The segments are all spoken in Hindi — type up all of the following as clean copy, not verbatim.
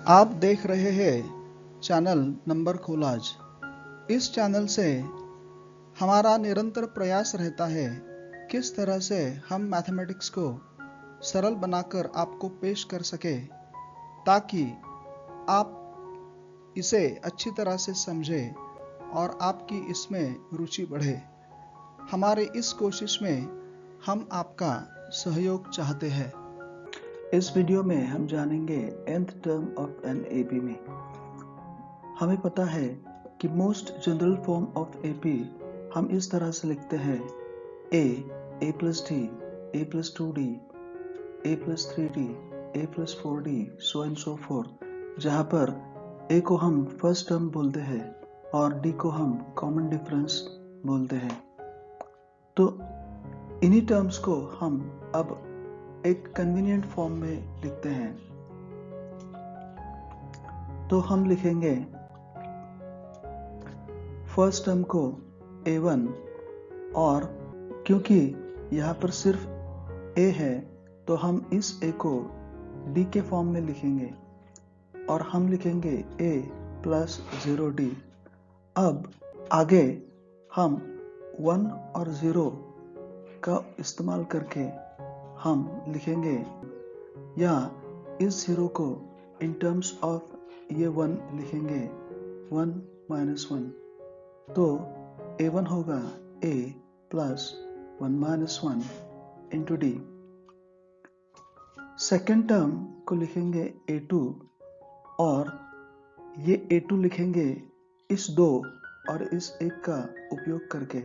आप देख रहे हैं चैनल नंबर कोलाज। इस चैनल से हमारा निरंतर प्रयास रहता है किस तरह से हम मैथमेटिक्स को सरल बनाकर आपको पेश कर सके, ताकि आप इसे अच्छी तरह से समझें और आपकी इसमें रुचि बढ़े। हमारे इस कोशिश में हम आपका सहयोग चाहते हैं। इस वीडियो में हम जानेंगे nth term of an AP में। हमें पता है कि most general form of AP हम इस तरह से लिखते हैं a plus d, a plus 2d, a plus 3d, a plus 4d, so and so forth, जहाँ पर a को हम फर्स्ट टर्म बोलते हैं और d को हम कॉमन डिफरेंस बोलते हैं। तो इन्हीं टर्म्स को हम अब एक कन्वीनियंट फॉर्म में लिखते हैं। तो हम लिखेंगे फर्स्ट टर्म को a1, और क्योंकि यहाँ पर सिर्फ a है तो हम इस a को d के फॉर्म में लिखेंगे और हम लिखेंगे a plus 0d। अब आगे हम 1 और 0 का इस्तेमाल करके हम लिखेंगे, या इस 0 को इन टर्म्स ऑफ ये 1 लिखेंगे 1 minus 1। तो a1 होगा a plus 1 minus 1 into d। Second term को लिखेंगे a2, और ये a2 लिखेंगे इस 2 और इस 1 का उपयोग करके।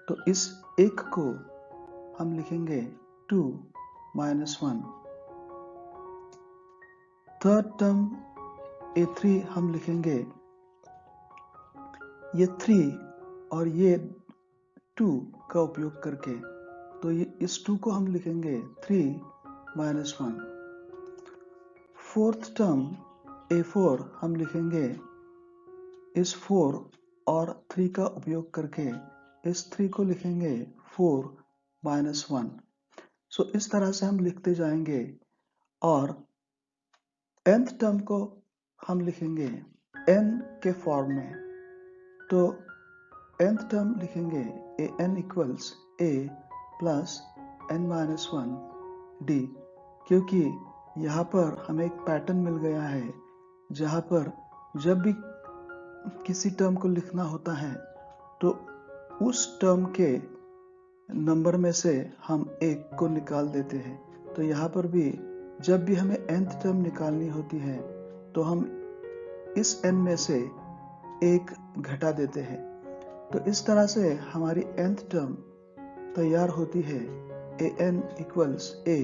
तो इस 1 को हम लिखेंगे 2 minus 1। थर्ड टर्म a3 हम लिखेंगे ये 3 और ये 2 का उपयोग करके। तो ये इस 2 को हम लिखेंगे 3 minus 1। फोर्थ टर्म a4 हम लिखेंगे इस 4 और 3 का उपयोग करके। इस 3 को लिखेंगे 4 minus 1। सो इस तरह से हम लिखते जाएंगे, और nth टर्म को हम लिखेंगे n के फॉर्म में। तो nth टर्म लिखेंगे an equals a plus n minus 1 d, क्योंकि यहाँ पर हमें एक पैटर्न मिल गया है जहाँ पर जब भी किसी टर्म को लिखना होता है तो उस टर्म के नंबर में से हम एक को निकाल देते हैं। तो यहाँ पर भी जब भी हमें nth टर्म निकालनी होती है तो हम इस n में से एक घटा देते हैं। तो इस तरह से हमारी nth टर्म तैयार होती है an equals a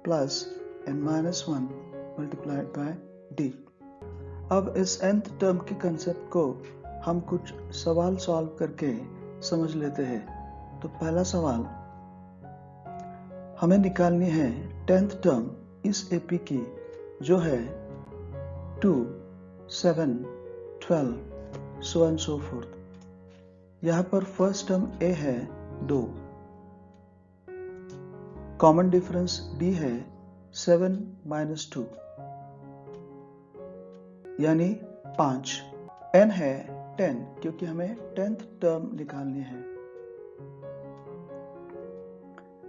plus n minus 1 multiplied by d। अब इस nth टर्म के कंसेप्ट को हम कुछ सवाल सॉल्व करके समझ लेते हैं। तो पहला सवाल, हमें निकालनी है 10th टर्म इस एपी की, जो है 2, 7, 12, so and so forth। यहाँ पर फर्स्ट टर्म a है 2, कॉमन डिफरेंस d है 7 minus 2 यानी 5, n है 10 क्योंकि हमें 10th टर्म निकालनी है।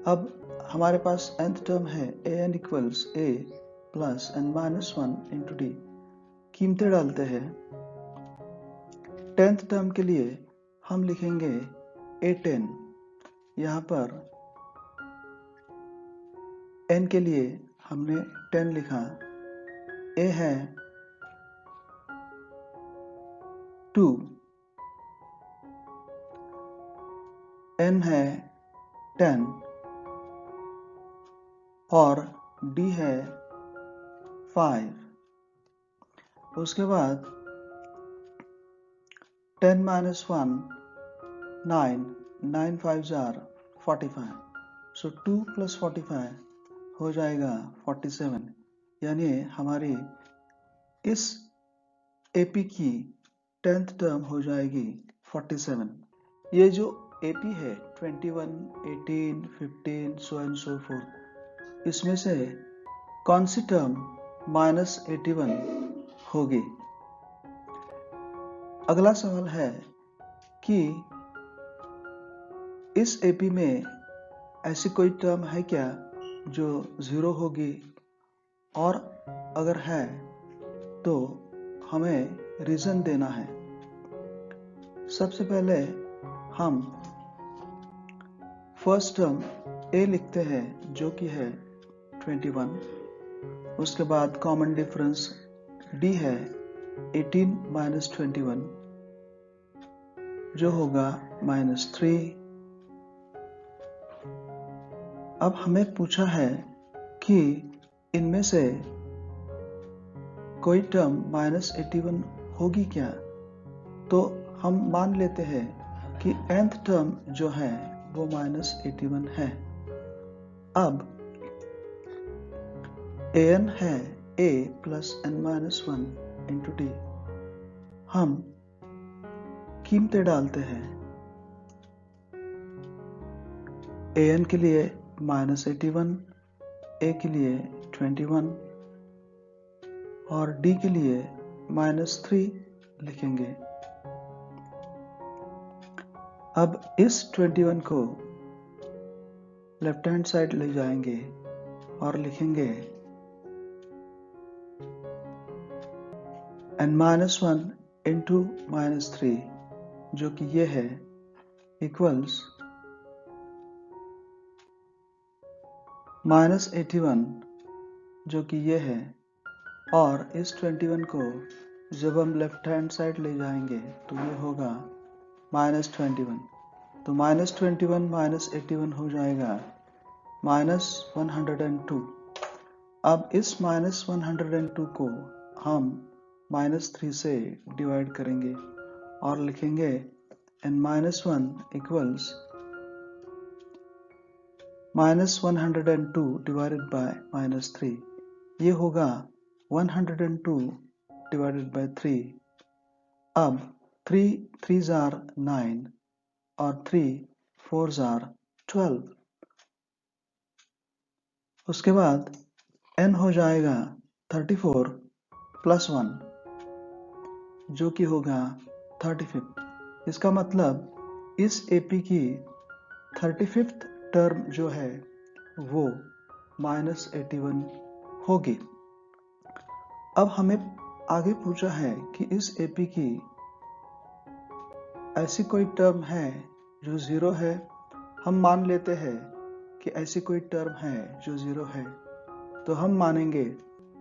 अब हमारे पास nth टर्म है an equals a plus n minus 1 into d। कीमतें डालते हैं। 10th टर्म के लिए हम लिखेंगे a10। यहाँ पर n के लिए हमने 10 लिखा। a है 2, n है 10 और d है 5। उसके बाद 10 minus 1 9, 9 5s are 45। So 2 plus 45 हो जाएगा 47, यानी हमारी इस एपी की 10th टर्म हो जाएगी 47। ये जो एपी है 21, 18, 15 so and so forth, इसमें से कौन सी टर्म -81 होगी। अगला सवाल है कि इस एपी में ऐसी कोई टर्म है क्या जो 0 होगी, और अगर है तो हमें रीजन देना है। सबसे पहले हम फर्स्ट टर्म ए लिखते हैं जो कि है 21। उसके बाद कॉमन डिफरेंस डी है 18 माइनस 21 जो होगा -3। अब हमें पूछा है कि इनमें से कोई टर्म -81 होगी क्या, तो हम मान लेते हैं कि nth टर्म जो है वो -81 है। अब an है a plus n-1 into D. हम कीमतें डालते हैं। an के लिए -81, a के लिए 21 और d के लिए -3 लिखेंगे। अब इस 21 को लेफ्ट हैंड साइड ले जाएंगे और लिखेंगे n-1 इंटू -3 जो कि ये है इक्वल्स -81 जो कि ये है, और इस 21 को जब हम लेफ्ट हैंड साइड ले जाएंगे तो ये होगा -21। तो -21 -81 हो जाएगा -102। अब इस -102 को हम -3 से डिवाइड करेंगे और लिखेंगे n-1 इक्वल्स -102 डिवाइडेड बाय -3। ये होगा 102 डिवाइडेड बाय 3। अब 3 3s are 9 और 3 4s are 12। उसके बाद n हो जाएगा 34 प्लस 1 जो कि होगा 35। इसका मतलब इस एपी की 35th टर्म जो है वो -81 होगी। अब हमें आगे पूछा है कि इस एपी की ऐसी कोई टर्म है जो 0 है। हम मान लेते हैं कि ऐसी कोई टर्म है जो 0 है, तो हम मानेंगे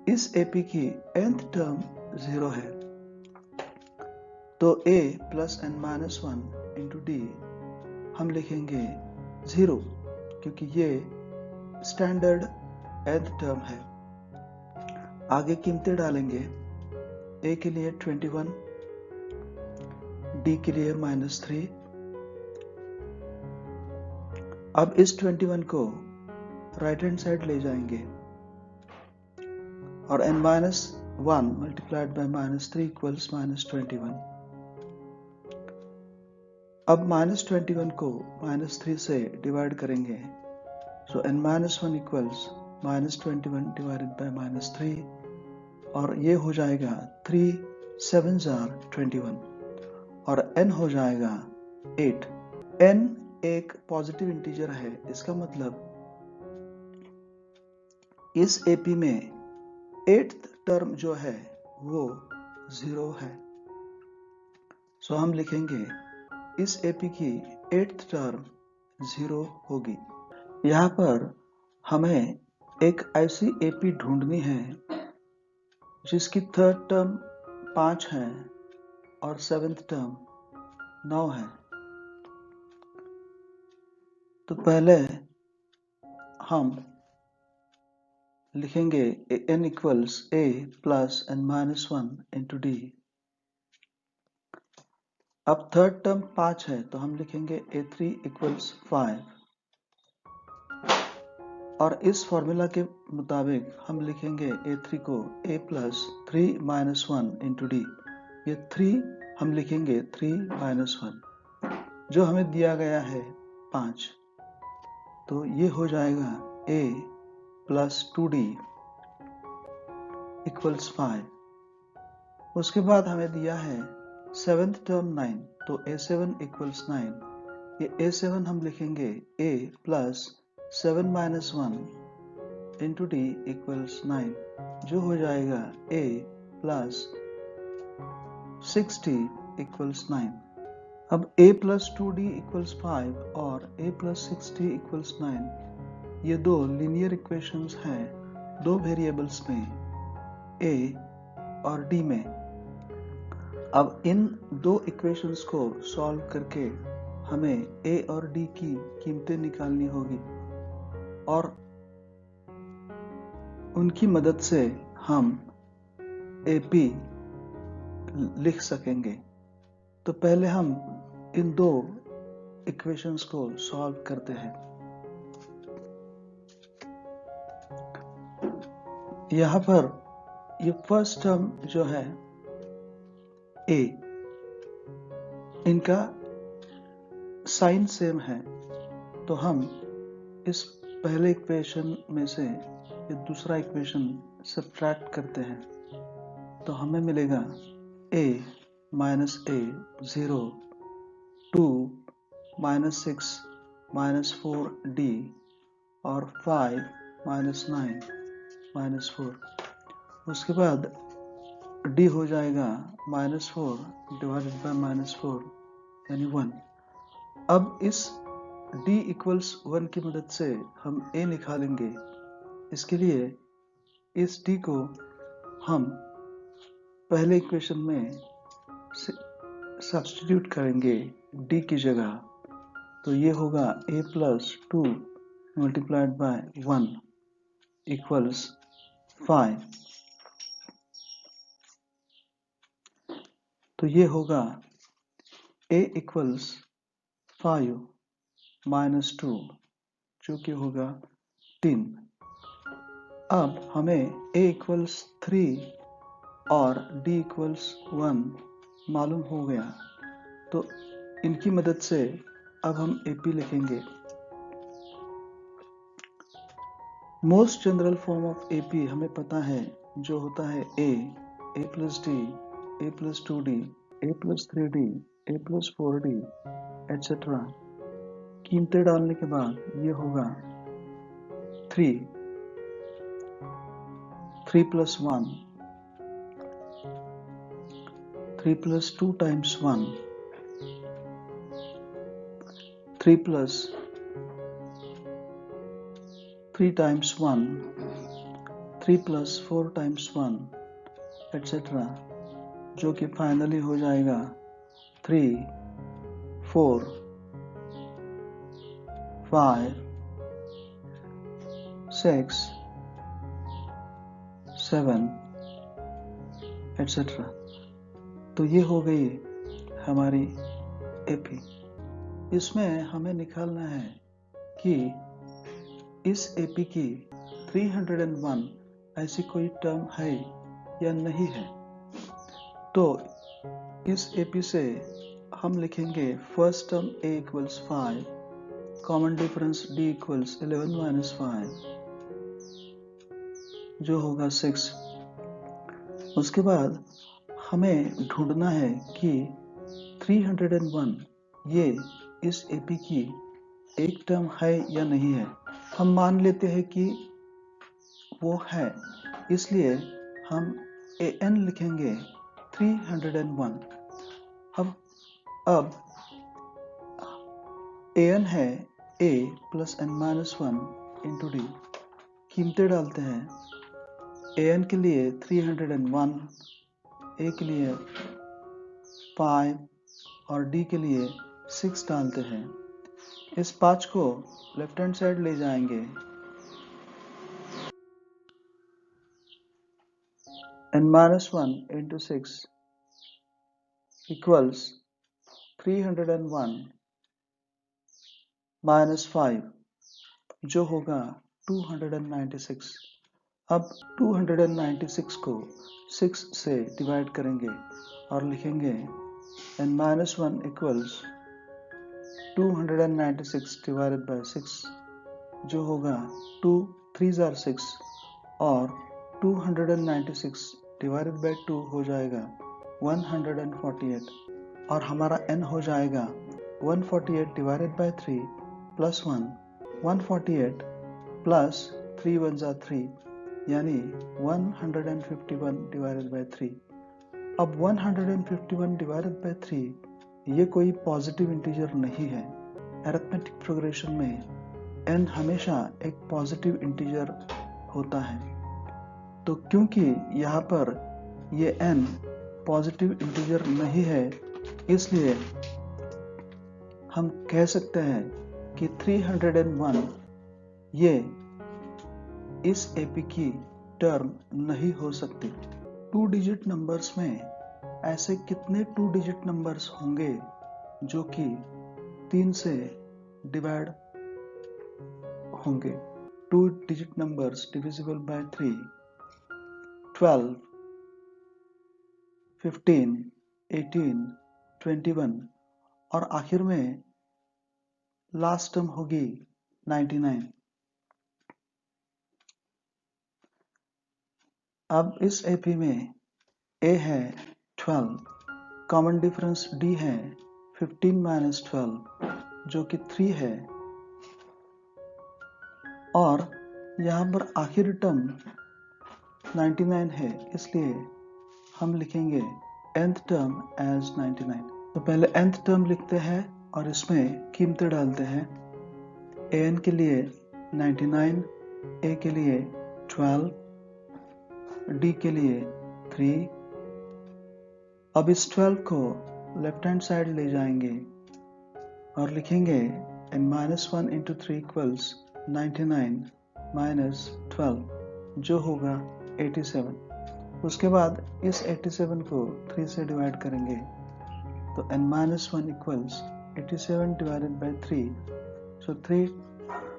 इस एपी की nth टर्म 0 है। तो a plus n-1 into D हम लिखेंगे 0 क्योंकि ये स्टैंडर्ड nth टर्म है। आगे कीमतें डालेंगे। a के लिए 21, d के लिए -3। अब इस 21 को राइट हैंड साइड ले जाएंगे और n-1 मल्टीप्लाइड बाय -3 इक्वल्स -21। अब -21 को -3 से डिवाइड करेंगे, सो n-1 इक्वल्स -21 डिवाइडेड बाय -3 और ये हो जाएगा 3 7s are 21 और n हो जाएगा 8। n एक पॉजिटिव इंटीजर है, इसका मतलब इस एपी में 8th टर्म जो है वो 0 है। सो हम लिखेंगे इस एपी की 8th टर्म 0 होगी। यहाँ पर हमें एक ऐसी एपी ढूंढनी है जिसकी 3rd टर्म 5 है और 7th टर्म 9 है। तो पहले हम लिखेंगे n equals a plus n-1 into D. अब 3rd टर्म 5 है तो हम लिखेंगे a3 इक्वल्स 5 और इस फॉर्मूला के मुताबिक हम लिखेंगे a3 को a plus 3 minus 1 into D. ये 3 हम लिखेंगे 3 माइनस 1 जो हमें दिया गया है 5। तो ये हो जाएगा a प्लस 2d इक्वल्स 5। उसके बाद हमें दिया है 7th टर्म 9, तो A7 इक्वल्स 9। ये A7 हम लिखेंगे A plus 7 minus 1 into D equals 9, जो हो जाएगा A प्लस 6D इक्वल्स 9। अब A प्लस 2D इक्वल्स 5 और A प्लस 6D इक्वल्स 9, ये दो लीनियर इक्वेशंस हैं दो वेरिएबल्स में A और D में। अब इन दो इक्वेशंस को सॉल्व करके हमें A और D की कीमतें निकालनी होगी और उनकी मदद से हम AP लिख सकेंगे। तो पहले हम इन दो इक्वेशंस को सॉल्व करते हैं। यहाँ पर ये फर्स्ट टर्म जो है A, इनका साइन सेम है, तो हम इस पहले इक्वेशन में से ये दूसरा इक्वेशन सब्ट्रैक्ट करते हैं, तो हमें मिलेगा A minus A 0, 2 minus 6 minus 4D और 5 माइनस 9 माइनस 4। उसके बाद D हो जाएगा माइनस 4 डिवाइडेड बाय माइनस 4 यानी 1। अब इस D इक्वल्स 1 की मदद से हम A निकालेंगे। इसके लिए इस D को हम पहले इक्वेशन में सब्स्टिट्यूट करेंगे D की जगह, तो ये होगा A plus 2 multiplied by 1 equals 5। तो ये होगा A इक्वल्स 5 माइनस 2, जो कि होगा 3। अब हमें A इक्वल्स 3 और D इक्वल्स 1 मालूम हो गया, तो इनकी मदद से अब हम AP लिखेंगे। Most general form of AP हमें पता है, जो होता है A plus D, A plus 2D, A plus 3D, A plus 4D etcetera. कीमतें डालने के बाद ये होगा 3 plus 1, 3 plus 2 times 1, 3 plus 3 times 1, 3 plus 4 times 1 etcetera, जो कि फाइनली हो जाएगा 3, 4, 5, 6, 7 एटसेट्रा। तो ये हो गई हमारी AP। इसमें हमें निकालना है कि इस AP की 301 ऐसी कोई टर्म है या नहीं है। तो इस AP से हम लिखेंगे first term A equals 5, common difference D equals 11 minus 5, जो होगा 6। उसके बाद हमें ढूंढना है कि 301 ये इस AP की एक टर्म है या नहीं है। हम मान लेते हैं कि वो है, इसलिए हम AN लिखेंगे 301। अब AN है A plus n minus 1 into D। कीमतें डालते हैं। AN के लिए 301, A के लिए 5 और D के लिए 6 डालते हैं। इस 5 को लेफ्ट हैंड साइड ले जाएंगे। n minus 1 into 6 equals 301 minus 5, जो होगा 296। अब 296 को 6 से डिवाइड करेंगे और लिखेंगे n minus 1 equals 296 divided by 6, जो होगा 2 3s are 6 और 296 divided by 2 हो जाएगा 148 और हमारा n हो जाएगा 148 डिवाइडेड बाय 3 प्लस 1 148 प्लस 3 1 जा 3 यानी 151 डिवाइडेड बाय 3। अब 151 डिवाइडेड बाय 3 ये कोई पॉजिटिव इंटीजर नहीं है। अरिथमेटिक प्रोग्रेशन में n हमेशा एक पॉजिटिव इंटीजर होता है। तो क्योंकि यहाँ पर ये n पॉजिटिव इंटीजर नहीं है, इसलिए हम कह सकते हैं कि 301 ये इस एपी की टर्म नहीं हो सकती। 2 डिजिट नंबर्स में ऐसे कितने 2 डिजिट नंबर्स होंगे जो कि 3 से डिवाइड होंगे? 2 डिजिट नंबर्स डिविजिबल बाय 3 12 15 18 21 और आखिर में लास्ट टर्म होगी 99। अब इस एपी में a है 12, कॉमन डिफरेंस d है 15 माइनस 12 जो कि 3 है और यहाँ पर आखिरी टर्म 99 है, इसलिए हम लिखेंगे nth टर्म एज 99। तो पहले nth टर्म लिखते हैं और इसमें कीमतें डालते हैं। an के लिए 99, a के लिए 12, d के लिए 3। अब इस 12 को लेफ्ट हैंड साइड ले जाएंगे और लिखेंगे n-1 into 3 equals 99 minus 12 जो होगा 87। उसके बाद इस 87 को 3 से डिवाइड करेंगे तो n-1 equals 87 divided by 3। So 3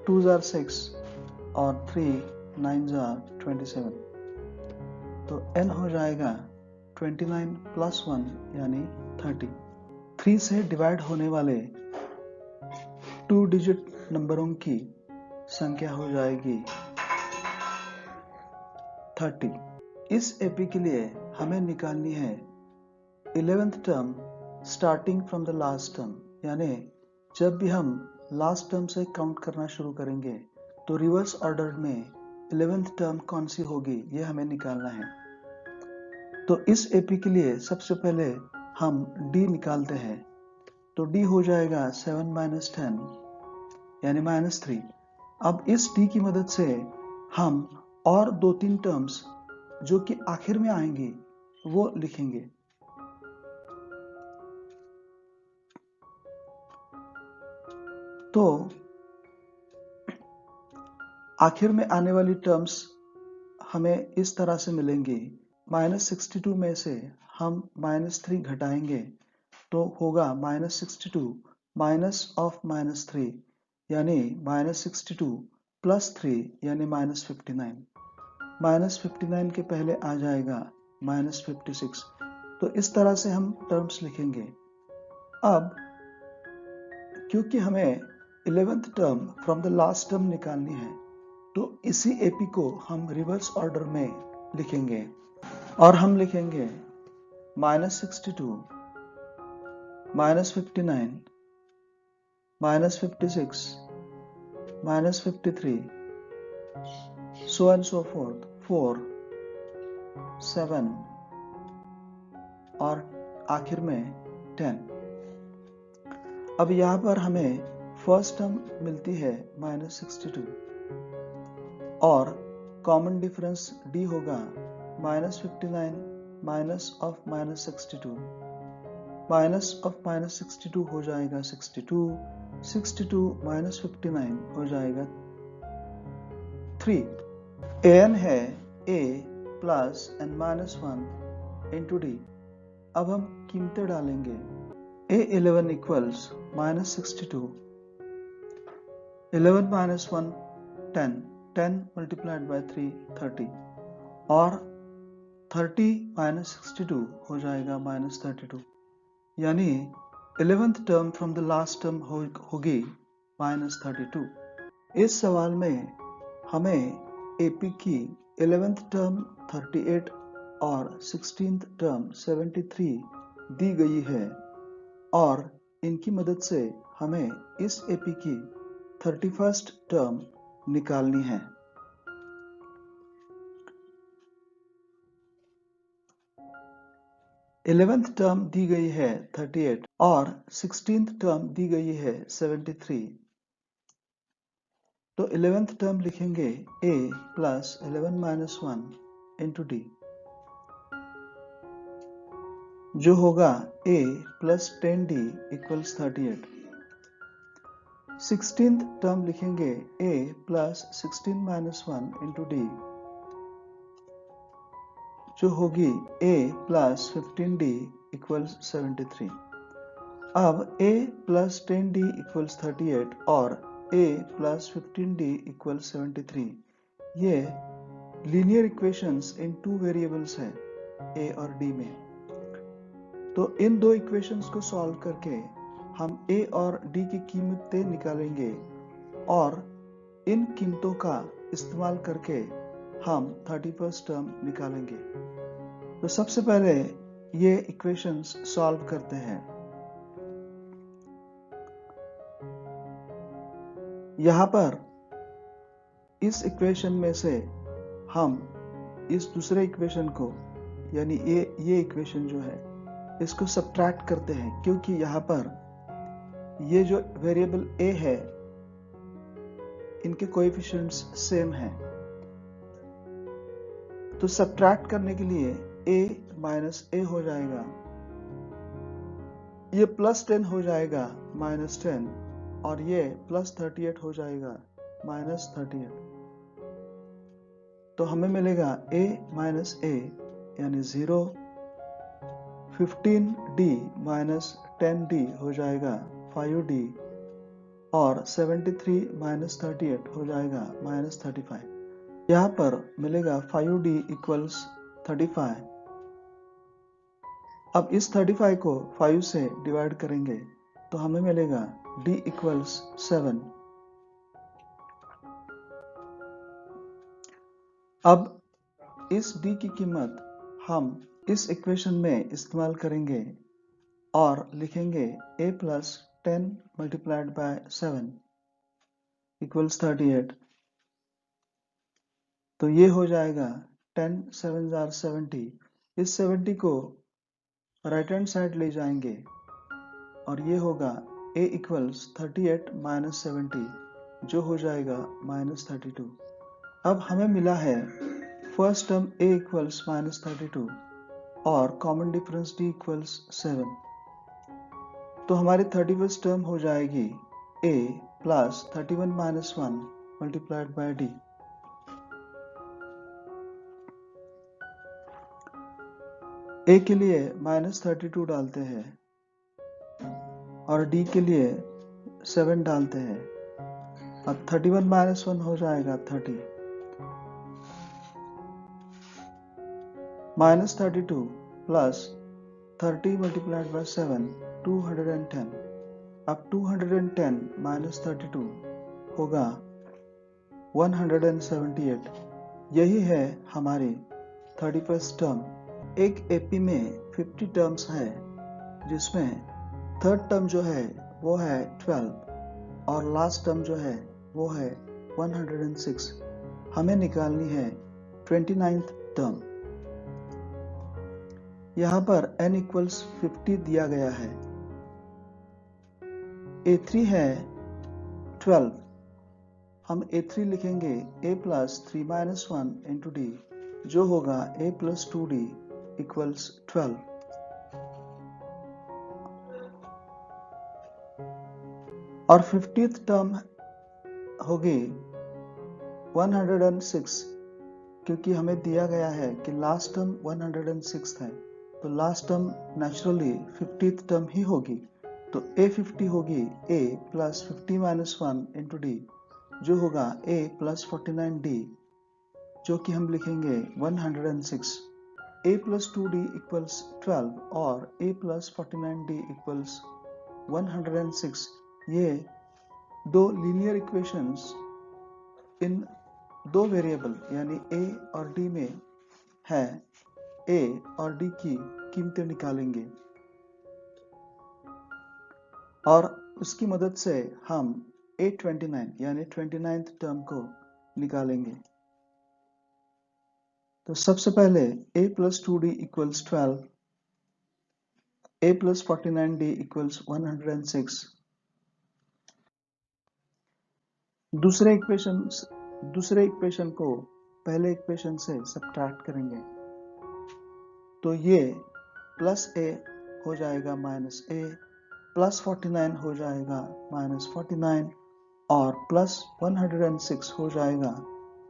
2s are 6 और 3 9s are 27। तो n हो जाएगा 29 प्लस 1 यानी 30। 3 से डिवाइड होने वाले 2 डिजिट नंबरों की संख्या हो जाएगी 30। इस एपी के लिए हमें निकालनी है 11th term starting from the last term, यानी जब भी हम लास्ट टर्म से काउंट करना शुरू करेंगे तो रिवर्स ऑर्डर में 11th टर्म कौन सी होगी ये हमें निकालना है। तो इस एपी के लिए सबसे पहले हम d निकालते हैं। तो d हो जाएगा 7 माइनस 10 यानी -3। अब इस d की मदद से हम और 2-3 टर्म्स जो कि आखिर में आएंगी वो लिखेंगे। तो आखिर में आने वाली टर्म्स हमें इस तरह से मिलेंगी। -62 में से हम -3 घटाएंगे तो होगा -62 माइनस ऑफ -3 यानी -62 प्लस 3 यानी -59। -59 के पहले आ जाएगा -56। तो इस तरह से हम टर्म्स लिखेंगे। अब क्योंकि हमें 11th term from the last term निकालनी है तो इसी एपी को हम रिवर्स ऑर्डर में लिखेंगे और हम लिखेंगे -62 -59 -56 -53 so and so forth 4 7 और आखिर में 10। अब यहाँ पर हमें फर्स्ट टर्म मिलती है -62 और कॉमन डिफरेंस d होगा -59 माइनस ऑफ -62। माइनस ऑफ -62 हो जाएगा 62, 62 -59 हो जाएगा 3। an है a plus n-1 into d। अब हम कीमतें डालेंगे। a11 equals -62, 11 minus 1 10, 10 multiplied by 3 30 और 30 minus 62 हो जाएगा -32 यानी 11th term from the last term होगी -32। इस सवाल में हमें एपी की 11th टर्म 38 और 16th टर्म 73 दी गई है और इनकी मदद से हमें इस एपी की 31st टर्म निकालनी है। 11th टर्म दी गई है 38 और 16th टर्म दी गई है 73। तो 11th टर्म लिखेंगे a plus 11 minus 1 into d, जो होगा a plus 10d equals 38। 16th term लिखेंगे a plus 16 minus 1 into d, जो होगी a प्लस 15d इक्वल्स 73। अब a प्लस 10d इक्वल्स 38 और a प्लस 15d इक्वल्स 73 ये लीनियर इक्वेशंस इन टू वेरिएबल्स है a और d में। तो इन दो इक्वेशंस को सॉल्व करके हम a और d की कीमतें निकालेंगे और इन कीमतों का इस्तेमाल करके हम 31st टर्म निकालेंगे। तो सबसे पहले ये इक्वेशंस सॉल्व करते हैं। यहाँ पर इस इक्वेशन में से हम इस दूसरे इक्वेशन को यानी ये इक्वेशन जो है इसको सब्ट्रैक्ट करते हैं, क्योंकि यहाँ पर ये जो वेरिएबल a है इनके कोएफिशिएंट्स सेम हैं। तो सब्ट्रैक्ट करने के लिए a माइनस a हो जाएगा, ये प्लस 10 हो जाएगा माइनस 10 और ये प्लस 38 हो जाएगा माइनस 38। तो हमें मिलेगा a माइनस a यानी 0, 15d माइनस 10d हो जाएगा 5d और 73 माइनस 38 हो जाएगा माइनस 35। यहाँ पर मिलेगा 5d इक्वल्स 35। अब इस 35 को 5 से डिवाइड करेंगे तो हमें मिलेगा d इक्वल्स 7। अब इस d की कीमत हम इस इक्वेशन में इस्तेमाल करेंगे और लिखेंगे a plus 10 multiplied by 7 equals 38। तो ये हो जाएगा 10 7 जार 70। इस 70 को राइट हैंड साइड ले जाएंगे और ये होगा a इक्वल्स 38 माइनस 70, जो हो जाएगा माइनस 32। अब हमें मिला है first term a equals minus 32 और कॉमन डिफरेंस d इक्वल्स 7। तो हमारी 31st टर्म हो जाएगी a plus 31 minus 1 multiplied by d। a के लिए माइनस 32 डालते हैं और d के लिए 7 डालते हैं और 31 माइनस 1 हो जाएगा 30। Minus 32 plus 30 multiplied by 7 210। अब 210 माइनस 32 होगा 178। यही है हमारी 31st टर्म। एक एपी में 50 टर्म्स है जिसमें थर्ड टर्म जो है वो है 12 और लास्ट टर्म जो है वो है 106। हमें निकालनी है 29th टर्म। यहाँ पर n इक्वल्स 50 दिया गया है, a3 है 12। हम a3 लिखेंगे a plus 3 minus 1 into d, जो होगा a प्लस 2d इक्वल्स 12। और 50th टर्म होगी 106, क्योंकि हमें दिया गया है कि लास्ट टर्म 106 है, तो last term naturally 50th term ही होगी। तो a50 होगी a plus 50 minus 1 into d, जो होगा a प्लस 49d, जो कि हम लिखेंगे 106। a प्लस 2d इक्वल्स 12 और a प्लस 49d इक्वल्स 106। ये दो लीनियर इक्वेशंस इन दो वेरिएबल यानी a और d में है ए और डी की कीमतें निकालेंगे और उसकी मदद से हम A29 यानी 29th टर्म को निकालेंगे। तो सबसे पहले a plus 2d equals 12, a plus 49d equals 106। दूसरे इक्वेशन को पहले इक्वेशन से सब्ट्रैक्ट करेंगे तो ये प्लस a हो जाएगा माइनस a, प्लस 49 हो जाएगा माइनस 49 और प्लस 106 हो जाएगा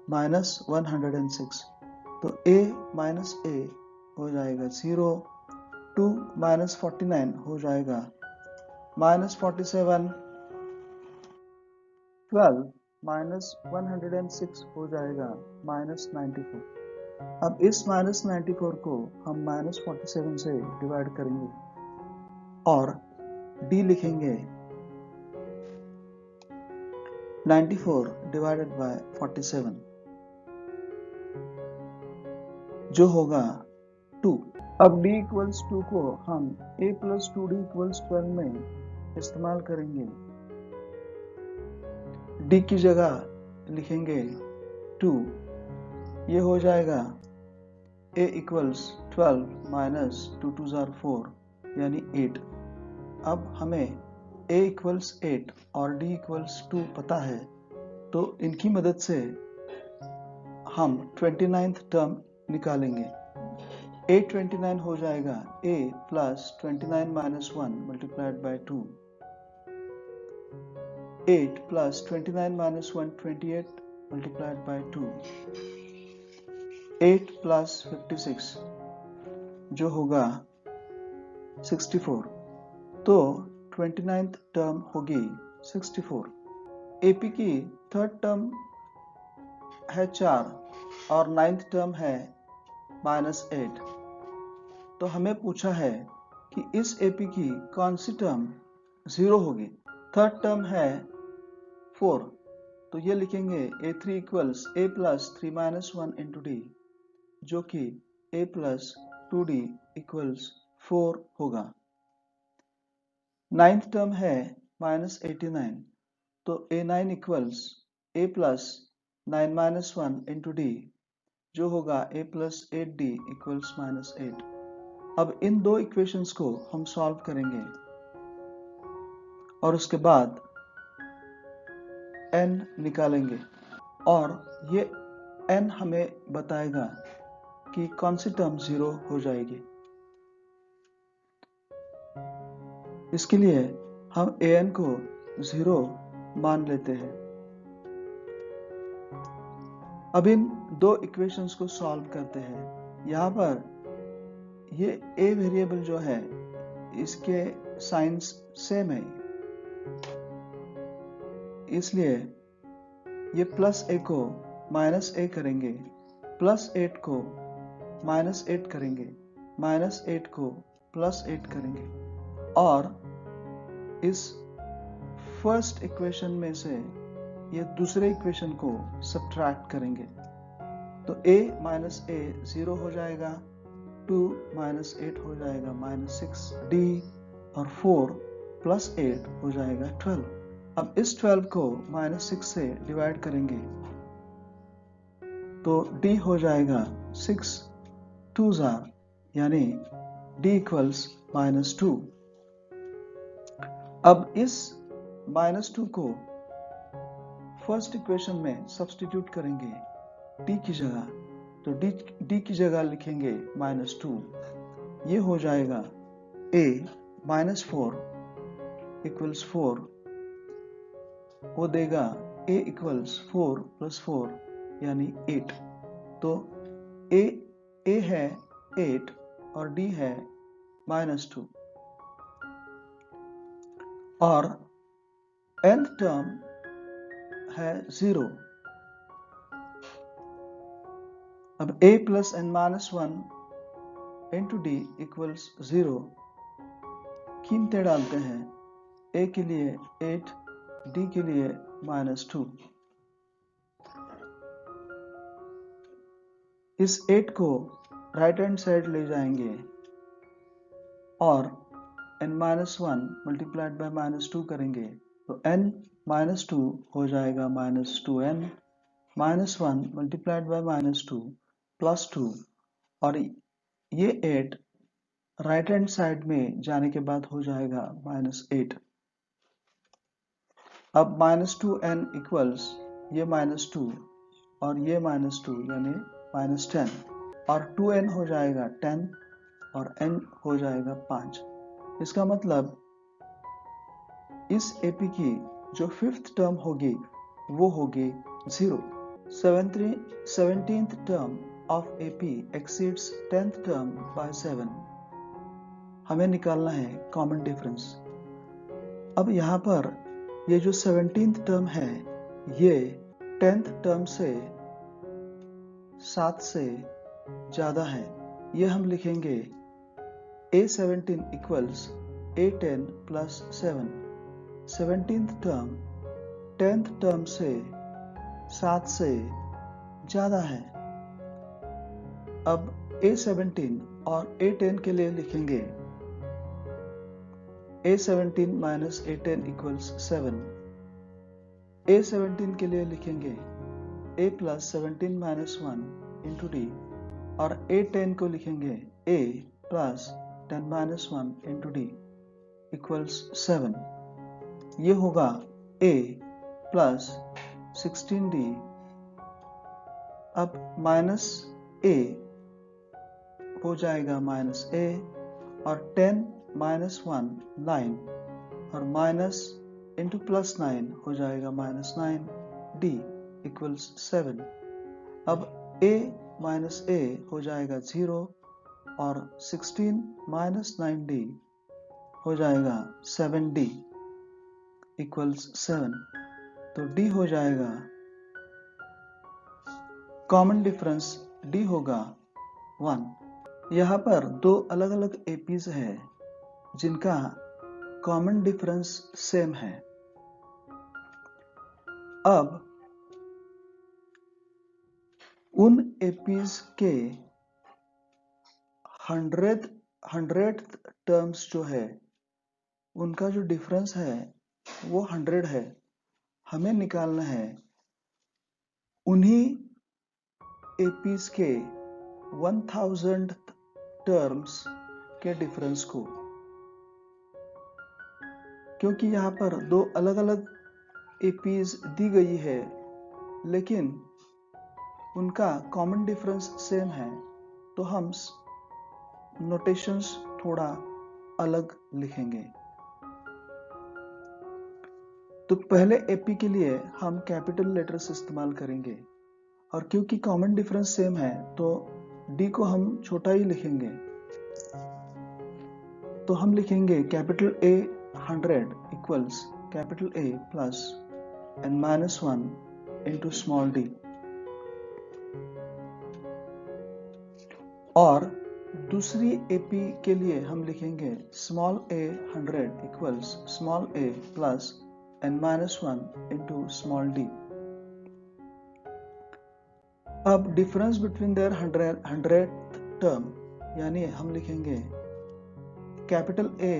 माइनस 106। तो a माइनस a हो जाएगा 0, 2 माइनस 49 हो जाएगा माइनस 47, 12 माइनस 106 हो जाएगा माइनस 94। अब इस माइनस 94 को हम माइनस 47 से डिवाइड करेंगे और d लिखेंगे 94 डिवाइडेड बाय 47 जो होगा 2। अब d इक्वल्स 2 को हम a प्लस 2d इक्वल्स 12 में इस्तेमाल करेंगे। d की जगह लिखेंगे 2, ये हो जाएगा a इक्वल्स 12 माइनस 2 2 जार 4 यानी 8। अब हमें a इक्वल्स 8 और d इक्वल्स 2 पता है तो इनकी मदद से हम 29th टर्म निकालेंगे। a 29 हो जाएगा a plus 29 minus 1 multiplied by 2, 8 plus 29 minus 1 28 multiplied by 2, 8 plus 56 जो होगा 64। तो 29th टर्म होगी 64। AP की थर्ड टर्म है 4 और 9th टर्म है माइनस 8। तो हमें पूछा है कि इस AP की कौन सी टर्म 0 होगी। थर्ड टर्म है 4, तो ये लिखेंगे A3 equals A plus 3 minus 1 into d जो कि a प्लस 2d इक्वल्स 4 होगा। 9th टर्म है माइनस 89, तो a9 equals a plus 9 minus 1 into d जो होगा a plus 8d equals minus 8। अब इन दो इक्वेशंस को हम सॉल्व करेंगे और उसके बाद n निकालेंगे और ये n हमें बताएगा कि कौन सी टर्म 0 हो जाएगी। इसके लिए हम an को 0 मान लेते हैं। अब इन दो इक्वेशंस को सॉल्व करते हैं। यहाँ पर ये a वेरिएबल जो है इसके साइंस सेम है, इसलिए ये प्लस a को माइनस a करेंगे, प्लस 8 को माइनस 8 करेंगे, माइनस 8 को प्लस 8 करेंगे और इस फर्स्ट इक्वेशन में से ये दूसरे इक्वेशन को सब्ट्रैक्ट करेंगे। तो a माइनस a 0 हो जाएगा, 2 माइनस 8 हो जाएगा माइनस 6d और 4 प्लस 8 हो जाएगा 12। अब इस 12 को माइनस 6 से डिवाइड करेंगे तो d हो जाएगा 6 2 जार यानी d इक्वल्स माइनस 2। अब इस माइनस 2 को फर्स्ट इक्वेशन में सब्स्टिट्यूट करेंगे d की जगह, तो d की जगह लिखेंगे माइनस 2, ये हो जाएगा a माइनस 4 इक्वल्स 4, वो देगा a इक्वल्स 4 प्लस 4 यानी 8। तो a है 8 और d है माइनस 2 और nth टर्म है 0। अब a plus n minus 1 into D equals 0 कीमतें डालते हैं, a के लिए 8, d के लिए माइनस 2। इस 8 को राइट हैंड साइड ले जाएंगे और n-1 मल्टीप्लाइड बाय -2 करेंगे तो n-2 हो जाएगा -2n -1 मल्टीप्लाइड बाय -2 +2 और ये 8 राइट हैंड साइड में जाने के बाद हो जाएगा -8। अब -2n इक्वल्स ये -2 और ये -2 यानी -10 और 2n हो जाएगा 10 और n हो जाएगा 5। इसका मतलब इस एपी की जो 5th टर्म होगी वो होगी 0। 17th term of AP exceeds 10th term by 7। हमें निकालना है कॉमन डिफरेंस। अब यहाँ पर ये जो 17th टर्म है ये 10th टर्म से 7 से ज़्यादा है। ये हम लिखेंगे A17 equals A10 plus 7। 17th term 10th term से 7 से ज़्यादा है। अब A17 और A10 के लिए लिखेंगे A17 minus A10 equals 7। A17 के लिए लिखेंगे A plus 17 minus 1 into D और A10 को लिखेंगे A plus 10 minus 1 into D equals 7। ये होगा A plus 16D। अब माइनस A हो जाएगा -A और 10 minus 1 9 और माइनस इंटू +9 हो जाएगा -9 D equals 7। अब A minus A हो जाएगा 0 और 16 minus 9D हो जाएगा 7D equals 7। तो D हो जाएगा, कॉमन डिफरेंस D होगा 1। यहाँ पर दो अलग अलग एपीज है जिनका कॉमन डिफरेंस सेम है। अब उन एपीज के 100th टर्म्स जो है उनका जो डिफरेंस है वो 100 है। हमें निकालना है उन्हीं एपीज के 1000th टर्म्स के डिफरेंस को, क्योंकि यहाँ पर दो अलग अलग एपीज दी गई है लेकिन उनका कॉमन डिफरेंस सेम है तो हम नोटेशंस थोड़ा अलग लिखेंगे। तो पहले एपी के लिए हम कैपिटल लेटर्स इस्तेमाल करेंगे और क्योंकि कॉमन डिफरेंस सेम है तो डी को हम छोटा ही लिखेंगे। तो हम लिखेंगे capital A 100 equals capital A plus n-1 into small d। और दूसरी एपी के लिए हम लिखेंगे small a 100 equals small a plus n-1 into small d। अब difference between their 100th term यानी हम लिखेंगे capital A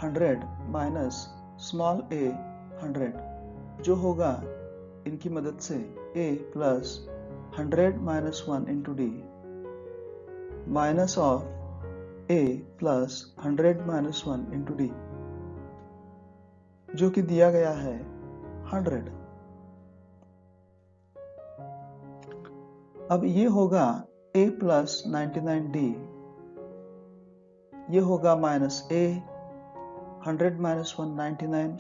100 minus small a 100 जो होगा इनकी मदद से a plus 100 minus 1 into d minus of a plus 100 minus 1 into d जो कि दिया गया है 100। अब ये होगा a प्लस 99d, ये होगा माइनस a 100 माइनस 1 99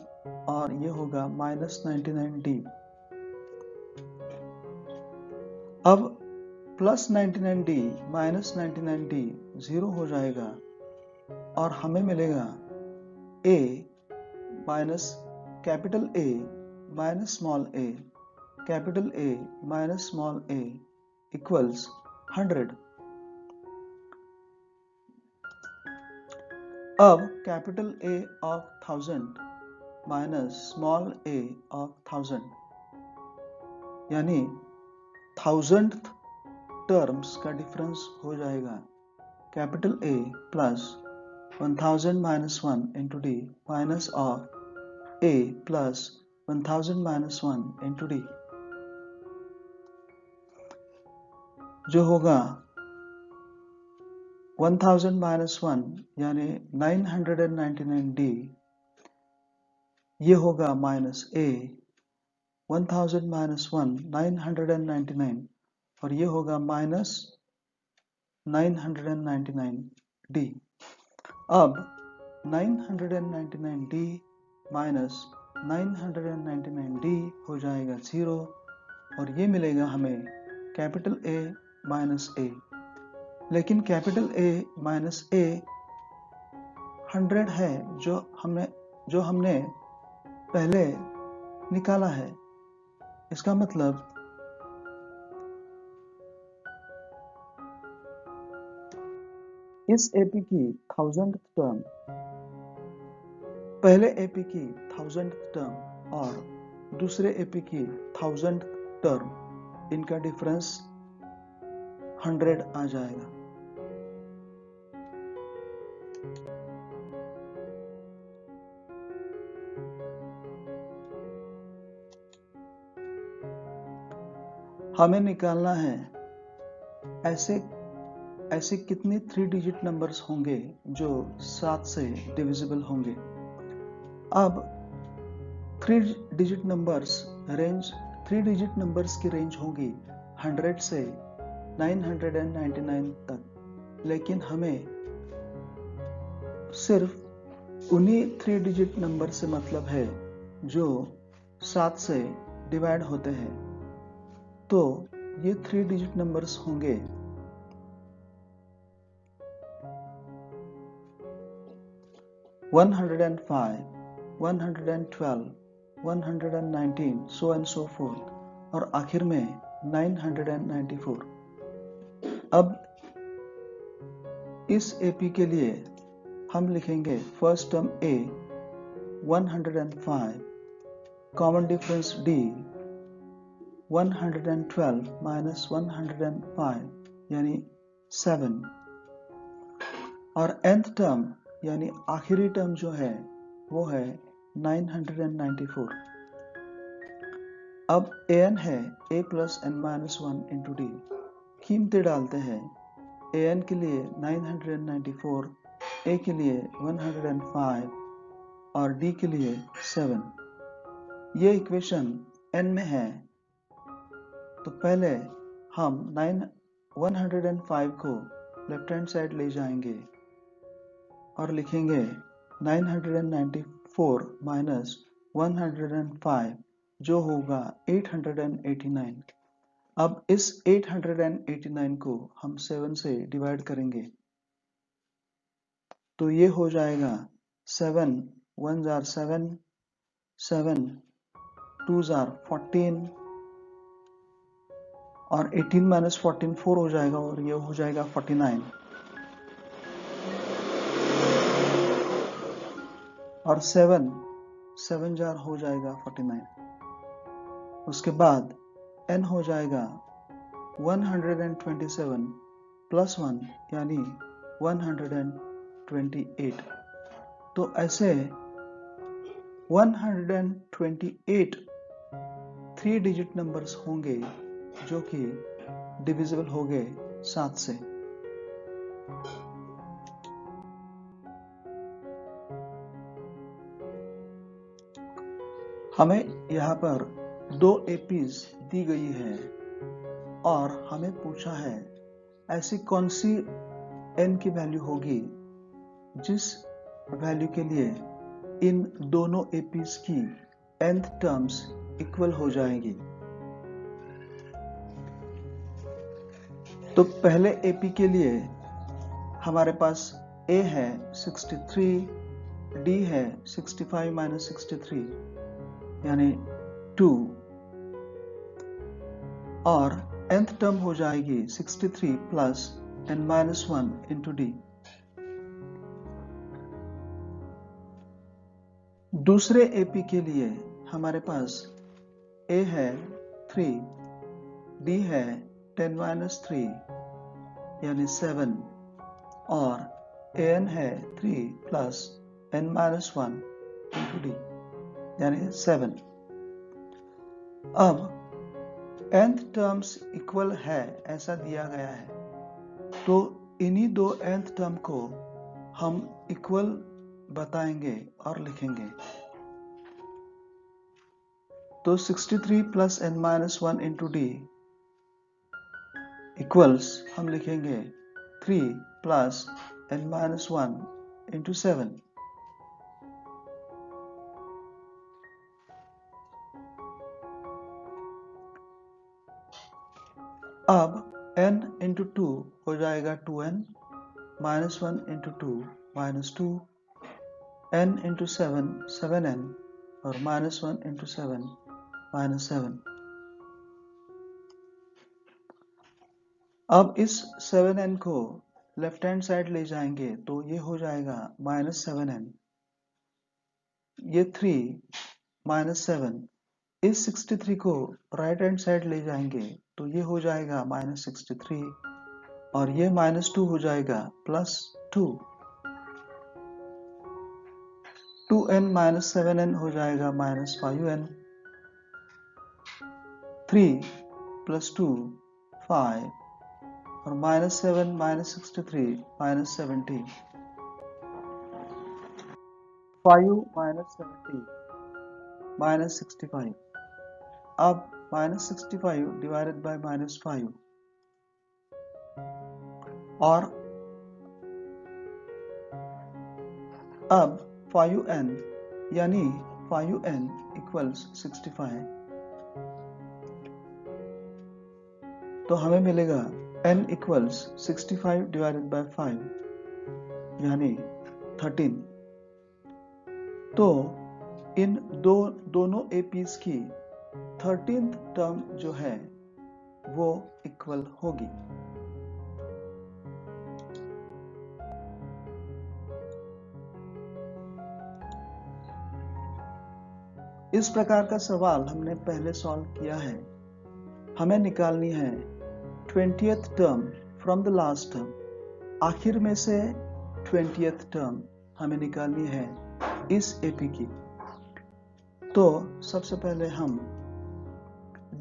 और ये होगा माइनस 99d। अब प्लस 99d माइनस 99d 0 हो जाएगा और हमें मिलेगा a minus capital A minus small a capital A minus small a equals 100। अब capital A of 1000 minus small a of 1000 यानी 1000th टर्म्स का डिफरेंस हो जाएगा capital A plus 1000 minus 1 into D minus of A plus 1000 minus 1 into d, जो होगा 1000 माइनस 1 यानी 999D, ये होगा माइनस A 1000 माइनस 1 999 और ये होगा माइनस 999D। अब 999D माइनस 999D हो जाएगा 0 और ये मिलेगा हमें कैपिटल A माइनस A। लेकिन कैपिटल A माइनस A 100 है जो हमने पहले निकाला है। इसका मतलब इस AP की 1000th टर्म, पहले AP की 1000th टर्म और दूसरे AP की 1000th टर्म, इनका डिफरेंस 100 आ जाएगा। हमें निकालना है ऐसे कितने 3 डिजिट नंबर्स होंगे जो 7 से डिविजिबल होंगे। अब 3 डिजिट नंबर्स की रेंज होगी 100 से 999 तक, लेकिन हमें सिर्फ उन्हीं 3 डिजिट नंबर से मतलब है जो 7 से डिवाइड होते हैं। तो ये 3 डिजिट नंबर्स होंगे 105, 112, 119, so and so forth, और आखिर में 994। अब इस AP के लिए हम लिखेंगे first term A 105, common difference D 112 minus 105 यानी 7, और nth टर्म यानी आखिरी टर्म जो है वो है 994। अब an है a plus n minus 1 into D, कीमतें डालते हैं। an के लिए 994, a के लिए 105 और d के लिए 7। ये इक्वेशन n में है, तो पहले हम 105 को लेफ्ट हैंड साइड ले जाएंगे और लिखेंगे 994 माइनस 105 जो होगा 889। अब इस 889 को हम 7 से डिवाइड करेंगे तो ये हो जाएगा 7 1 जार 7, 7 2 जार 14 और 18 माइनस 14 4 हो जाएगा और ये हो जाएगा 49 और 7 जार हो जाएगा 49। उसके बाद n हो जाएगा 127 प्लस 1 यानी 128। तो ऐसे 128 3 डिजिट नंबर्स होंगे जो कि डिविजिबल हो गए 7 से। हमें यहाँ पर 2 APs दी गई है और हमें पूछा है ऐसी कौन सी n की वैल्यू होगी जिस वैल्यू के लिए इन दोनों APs की nth टर्म्स इक्वल हो जाएगी। तो पहले AP के लिए हमारे पास A है 63, D है 65 माइनस 63 यानी 2 और nth टर्म हो जाएगी 63 plus n minus 1 into D। दूसरे AP के लिए हमारे पास A है 3, D है 10 माइनस 3 यानी 7 और an है 3 plus n minus 1 into D यानी 7। अब nth टर्म्स इक्वल है ऐसा दिया गया है, तो इन्हीं दो nth टर्म को हम इक्वल बताएंगे और लिखेंगे। तो 63 plus n minus 1 into D equals हम लिखेंगे 3 प्लस n माइनस 1 इंटू 7। अब n इंटू 2 हो जाएगा 2n, minus 1 into 2 minus 2, n into 7 7n और माइनस 1 इंटू 7 माइनस 7। अब इस 7n को लेफ्ट हैंड साइड ले जाएंगे तो ये हो जाएगा माइनस 7n, ये 3 माइनस 7। इस 63 को राइट हैंड साइड ले जाएंगे तो ये हो जाएगा माइनस 63 और ये माइनस 2 हो जाएगा प्लस 2। 2n माइनस 7n हो जाएगा माइनस 5n। 3 प्लस 2 5 और minus 7 minus 63 minus 70। 5 minus 70 minus 65। अब माइनस 65 डिवाइडेड बाय माइनस 5 और अब 5n यानी 5n इक्वल्स 65, तो हमें मिलेगा n इक्वल्स 65 डिवाइडेड बाय 5 यानी 13। तो इन दोनों एपीज की 13th टर्म जो है वो इक्वल होगी। इस प्रकार का सवाल हमने पहले सॉल्व किया है। हमें निकालनी है 20th term from the last term. आखिर में से 20th टर्म हमें निकालनी है इस एपी की। तो सबसे पहले हम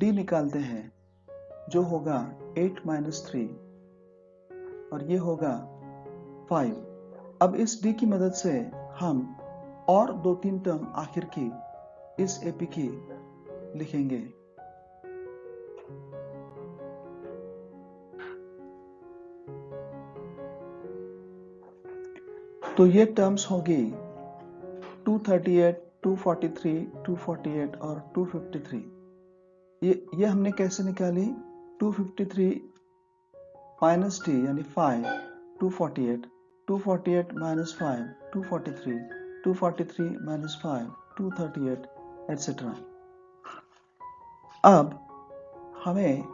d निकालते हैं जो होगा 8 माइनस 3 और ये होगा 5। अब इस d की मदद से हम और 2-3 टर्म आखिर की इस एपी की लिखेंगे। तो ये टर्म्स होगी 238, 243, 248 और 253। ये हमने कैसे निकाली? 253 माइनस डी यानी 5, 248, 248 माइनस 5, 243, 243 माइनस 5, 238 एटसेट्रा। अब हमें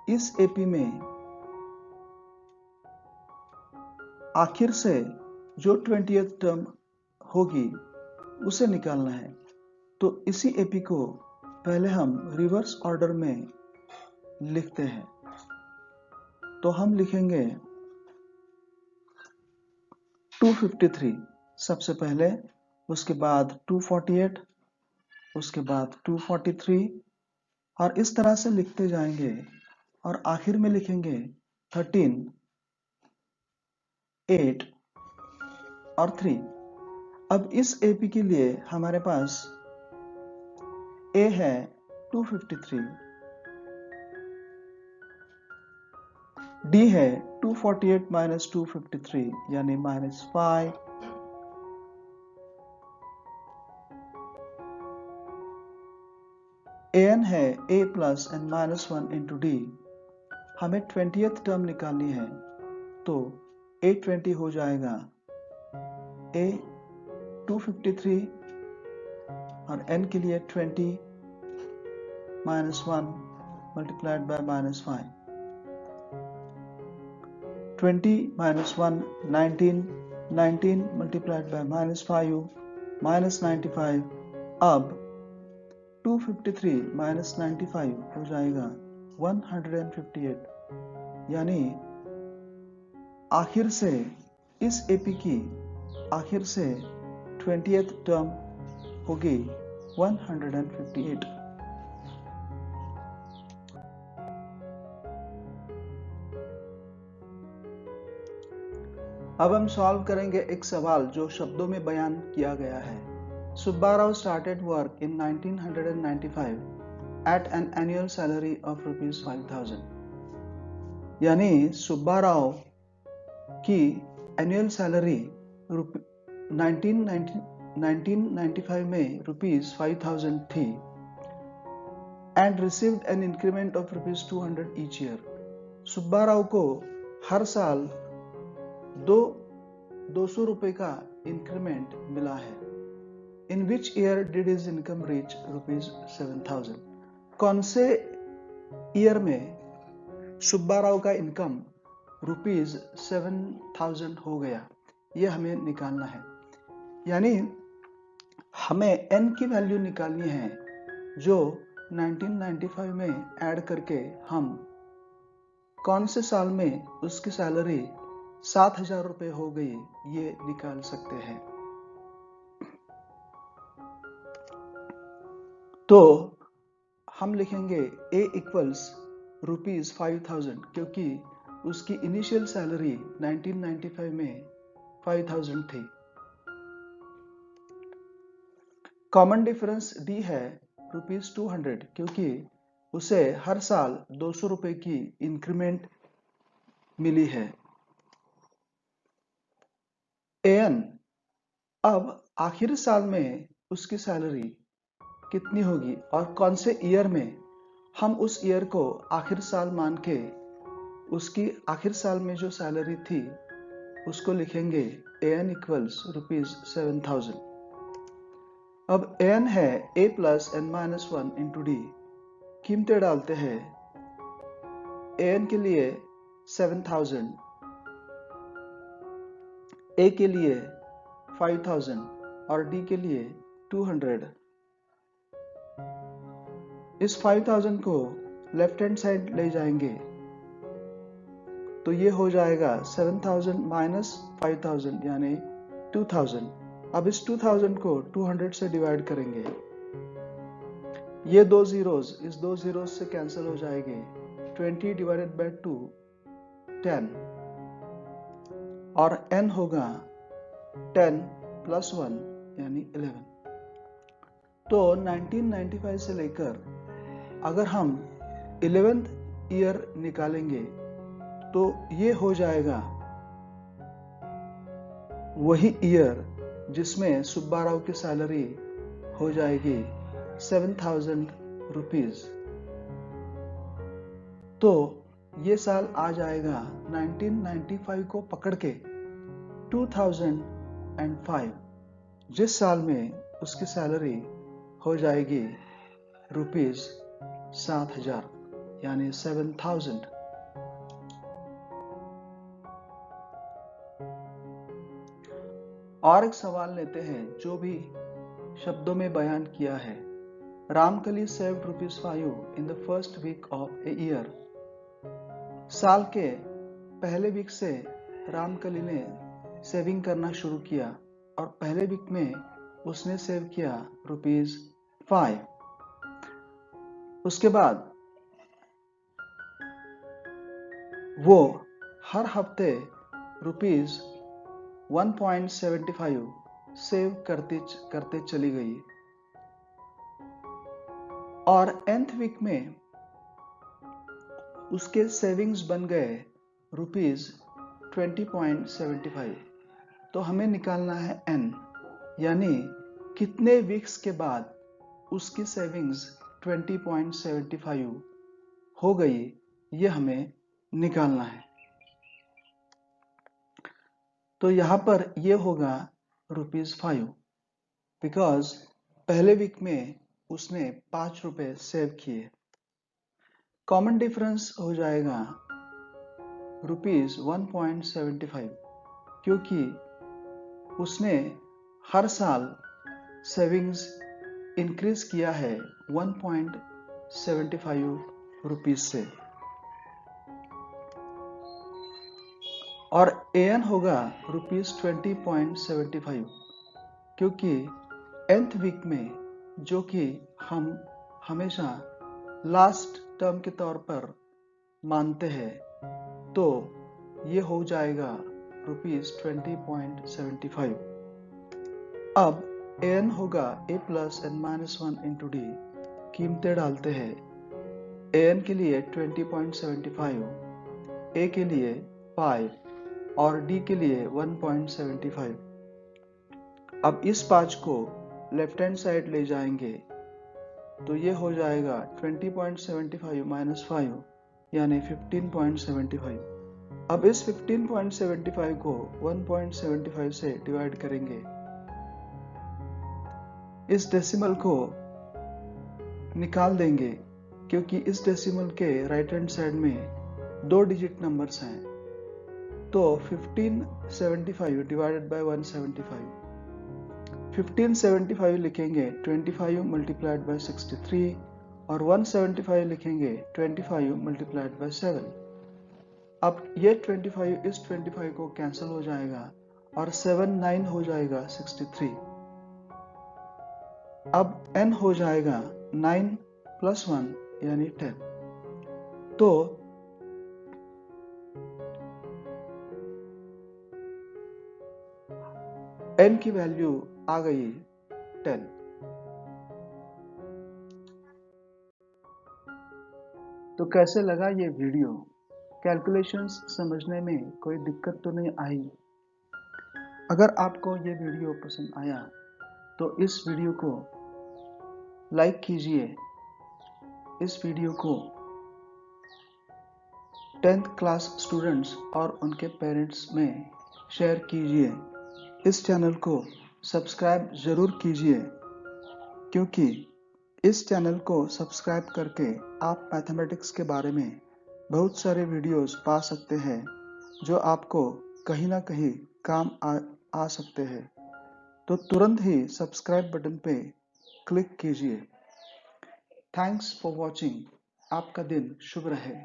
इस एपी में आखिर से जो 20th टर्म होगी उसे निकालना है। तो इसी एपी को पहले हम रिवर्स ऑर्डर में लिखते हैं। तो हम लिखेंगे 253 सबसे पहले, उसके बाद 248, उसके बाद 243 और इस तरह से लिखते जाएंगे और आखिर में लिखेंगे 13, 8 और 3। अब इस एपी के लिए हमारे पास ए है 253, डी है 248 माइनस 253 यानी माइनस 5, an है a plus n minus 1 into D. हमें 20th टर्म निकालनी है तो a20 हो जाएगा a 253 और n के लिए 20 minus 1 multiplied by minus 5। 20 minus 1 19, 19 multiplied by minus 5 minus 95। अब 253 माइनस 95 हो जाएगा 158 यानी आखिर से इस एपी की आखिर से 20th टर्म होगी 158। अब हम सॉल्व करेंगे एक सवाल जो शब्दों में बयान किया गया है। Subbarao started work in 1995 at an annual salary of ₹5,000। यानी सुब्बाराव की एनुअल सैलरी 1995 में ₹5,000 थी and received an increment of ₹200 each year. Subbarao को हर साल 200 का इंक्रीमेंट मिला है। In which year did his income reach ₹7,000। कौन से ईयर में सुब्बाराव का इनकम ₹7,000 हो गया, यह हमें निकालना है। यानी हमें n की वैल्यू निकालनी है जो 1995 में ऐड करके हम कौन से साल में उसकी सैलरी 7,000 रुपये हो गई, ये निकाल सकते हैं। तो हम लिखेंगे A इक्वल्स ₹5,000 क्योंकि उसकी इनिशियल सैलरी 1995 में 5,000 थी। कॉमन डिफरेंस D है ₹200 क्योंकि उसे हर साल 200 रुपए की इंक्रीमेंट मिली है। AN अब आखिर साल में उसकी सैलरी कितनी होगी और कौन से ईयर में हम उस ईयर को आखिर साल मान के उसकी आखिर साल में जो सैलरी थी उसको लिखेंगे AN इक्वल्स ₹7,000। अब AN है A plus n-1 into D। कीमतें डालते हैं। AN के लिए 7,000, A के लिए 5,000 और D के लिए 200। इस 5,000 को लेफ्ट हैंड साइड ले जाएंगे तो ये हो जाएगा 7,000 माइनस 5,000 यानी 2,000। अब इस 2,000 को 200 से डिवाइड करेंगे। ये दो जीरोस इस दो जीरोस से कैंसिल हो जाएंगे। 20 डिवाइडेड बाय 2 10 और n होगा 10 प्लस 1 यानी 11। तो 1995 से लेकर अगर हम 11th ईयर निकालेंगे तो ये हो जाएगा वही ईयर जिसमें सुब्बाराव की सैलरी हो जाएगी 7,000 रुपीज। तो ये साल आ जाएगा 1995 को पकड़ के 2005, जिस साल में उसकी सैलरी हो जाएगी ₹7,000 यानी 7,000। और एक सवाल लेते हैं जो भी शब्दों में बयान किया है। Ramkali saved ₹5 in the first week of a year. साल के पहले वीक से रामकली ने सेविंग करना शुरू किया और पहले वीक में उसने सेव किया ₹5। उसके बाद वो हर हफ्ते ₹1.75 सेव करते चली गई और nth वीक में उसके सेविंग्स बन गए ₹20.75। तो हमें निकालना है n, यानी कितने वीक्स के बाद उसकी सेविंग्स 20.75 हो गई, ये हमें निकालना है। तो यहां पर ये होगा ₹5 बिकॉज पहले वीक में उसने ₹5 सेव किए। कॉमन डिफरेंस हो जाएगा ₹1.75 क्योंकि उसने हर साल सेविंग्स इंक्रीज किया है 1.75 रुपीज से। और an होगा ₹20.75 क्योंकि nth वीक में, जो कि हम हमेशा लास्ट टर्म के तौर पर मानते हैं, तो ये हो जाएगा ₹20.75। अब an होगा a plus n-1 into d। कीमतें डालते हैं। an के लिए 20.75, a के लिए 5 और d के लिए 1.75। अब इस 5 को लेफ्ट हैंड साइड ले जाएंगे तो ये हो जाएगा 20.75 minus 5 यानी 15.75। अब इस 15.75 को 1.75 से डिवाइड करेंगे। इस डेसिमल को निकाल देंगे क्योंकि इस डेसिमल के राइट हैंड साइड में 2 डिजिट नंबर्स हैं। तो 1575 डिवाइडेड बाय 175, 1575 लिखेंगे 25 मल्टीप्लाइड बाय 63 और 175 लिखेंगे 25 मल्टीप्लाइड बाय 7। अब ये 25 इस 25 को कैंसिल हो जाएगा और 7 9 हो जाएगा 63। अब n हो जाएगा 9 plus 1 यानी 10। तो n की वैल्यू आ गई 10। तो कैसे लगा ये वीडियो? कैलकुलेशंस समझने में कोई दिक्कत तो नहीं आई? अगर आपको ये वीडियो पसंद आया तो इस वीडियो को लाइक कीजिए, इस वीडियो को 10th क्लास स्टूडेंट्स और उनके पेरेंट्स में शेयर कीजिए। इस चैनल को सब्सक्राइब ज़रूर कीजिए क्योंकि इस चैनल को सब्सक्राइब करके आप मैथमेटिक्स के बारे में बहुत सारे वीडियोस पा सकते हैं जो आपको कहीं ना कहीं काम आ सकते हैं। तो तुरंत ही सब्सक्राइब बटन पे क्लिक कीजिए। Thanks for watching. आपका दिन शुभ रहे।